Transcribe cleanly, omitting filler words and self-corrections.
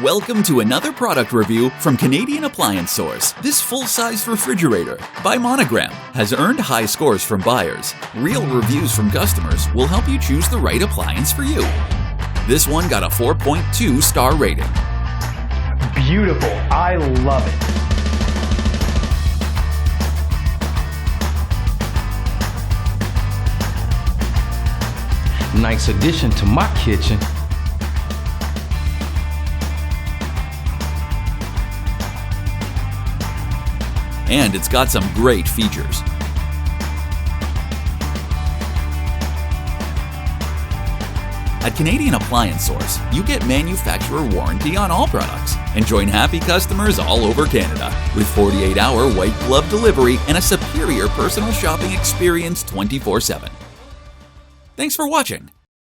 Welcome to another product review from Canadian Appliance Source. This full-size refrigerator by Monogram has earned high scores from buyers. Real reviews from customers will help you choose the right appliance for you. This one got a 4.2 star rating. Beautiful. I love it. Nice addition to my kitchen. And it's got some great features. At Canadian Appliance Source, you get manufacturer warranty on all products and join happy customers all over Canada with 48-hour white glove delivery and a superior personal shopping experience 24/7. Thanks for watching.